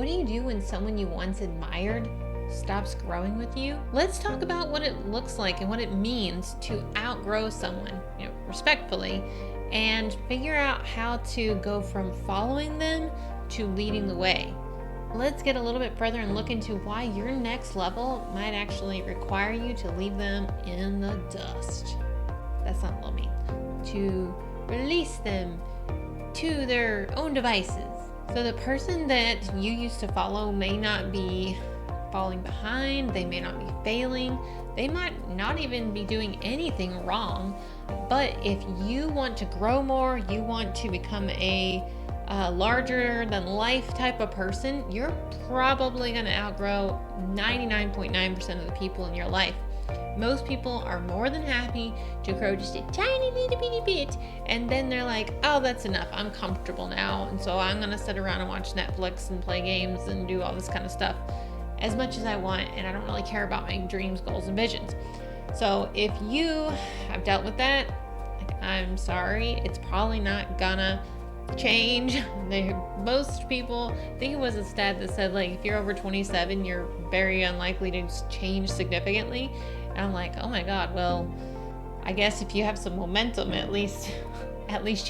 What do you do when someone you once admired stops growing with you? Let's talk about what it looks like and what it means to outgrow someone, respectfully, and figure out how to go from following them to leading the way. Let's get a little bit further and look into why your next level might actually require you to leave them in the dust. That's not a little mean. To release them to their own devices. So the person that you used to follow may not be falling behind, they may not be failing, they might not even be doing anything wrong, but if you want to grow more, you want to become a larger than life type of person, you're probably going to outgrow 99.9% of the people in your life. Most people are more than happy to grow just a tiny little bitty bit, and then they're like, oh, that's enough, I'm comfortable now, and so I'm going to sit around and watch Netflix and play games and do all this kind of stuff as much as I want, and I don't really care about my dreams, goals, and visions. So if you have dealt with that, I'm sorry, it's probably not gonna change. Most people, I think it was a stat that said, like, if you're over 27, you're very unlikely to change significantly. And I'm like, oh my God, well, I guess if you have some momentum, at least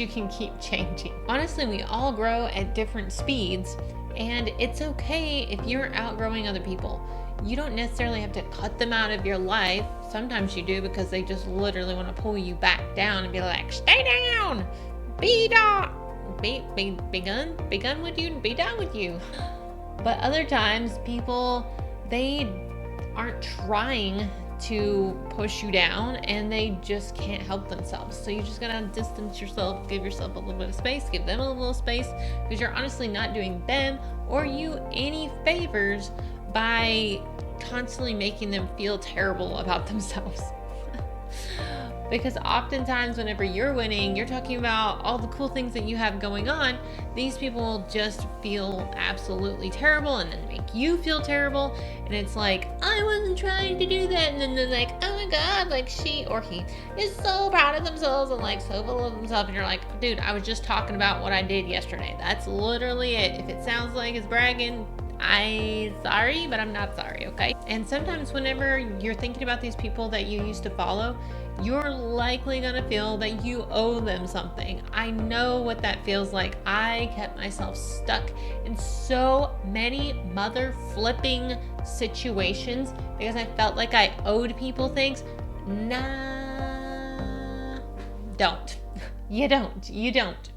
you can keep changing. Honestly, we all grow at different speeds, and it's okay if you're outgrowing other people. You don't necessarily have to cut them out of your life. Sometimes you do, because they just literally want to pull you back down and be like, stay down, be done with you, be done with you. But other times people, they aren't trying to push you down, and they just can't help themselves. So you just gotta distance yourself, give yourself a little bit of space, give them a little space, because you're honestly not doing them or you any favors by constantly making them feel terrible about themselves. Because oftentimes whenever you're winning, you're talking about all the cool things that you have going on. These people just feel absolutely terrible, and then make you feel terrible. And it's like, I wasn't trying to do that. And then they're like, oh my God, like she or he is so proud of themselves and like so full of themselves. And you're like, dude, I was just talking about what I did yesterday. That's literally it. If it sounds like it's bragging, I'm sorry, but I'm not sorry, okay? And sometimes whenever you're thinking about these people that you used to follow, you're likely gonna feel that you owe them something. I know what that feels like. I kept myself stuck in so many mother flipping situations because I felt like I owed people things. Nah, don't. You don't.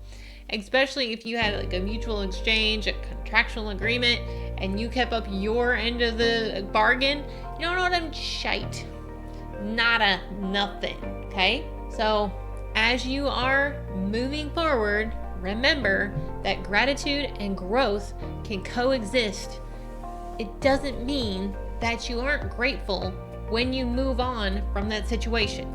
Especially if you had like a mutual exchange, a contractual agreement, and you kept up your end of the bargain. You know what I'm shite. Nada, nothing, okay? So as you are moving forward, remember that gratitude and growth can coexist. It doesn't mean that you aren't grateful when you move on from that situation.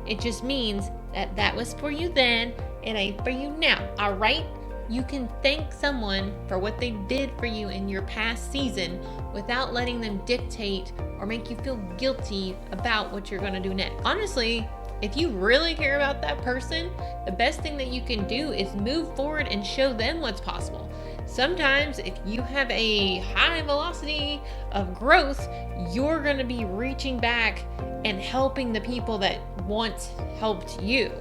It just means that that was for you then, it ain't for you now, all right? You can thank someone for what they did for you in your past season without letting them dictate or make you feel guilty about what you're going to do next. Honestly, if you really care about that person, the best thing that you can do is move forward and show them what's possible. Sometimes if you have a high velocity of growth, you're going to be reaching back and helping the people that once helped you.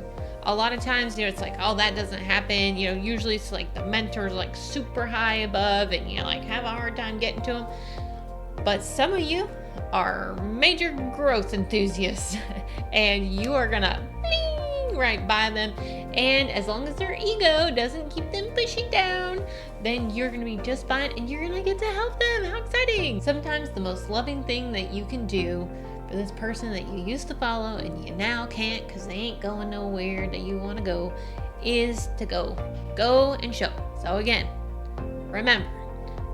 A lot of times, it's like, oh, that doesn't happen. Usually it's like the mentor's like super high above and you like have a hard time getting to them. But some of you are major growth enthusiasts and you are gonna bling right by them. And as long as their ego doesn't keep them pushing down, then you're gonna be just fine and you're gonna get to help them. How exciting! Sometimes the most loving thing that you can do for this person that you used to follow and you now can't because they ain't going nowhere that you want to go is to go and show. So again, remember,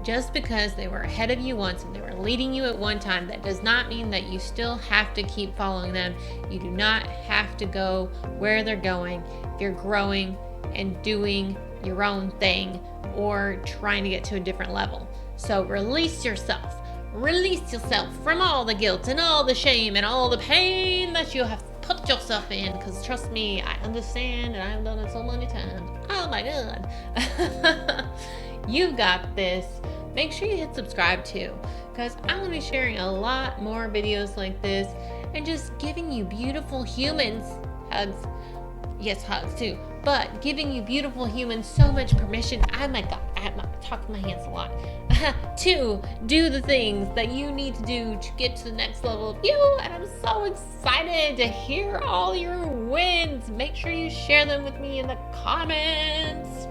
just because they were ahead of you once and they were leading you at one time, that does not mean that you still have to keep following them. You do not have to go where they're going if you're growing and doing your own thing or trying to get to a different level. So release yourself from all the guilt and all the shame and all the pain that you have put yourself in, because trust me, I understand and I've done it so many times. Oh my God. You got this. make sure you hit subscribe too, because I'm going to be sharing a lot more videos like this and just giving you beautiful humans hugs. Yes, hugs too, but giving you beautiful humans so much permission. Oh my God, I'm talking my hands a lot. To do the things that you need to do to get to the next level of you. And I'm so excited to hear all your wins. Make sure you share them with me in the comments.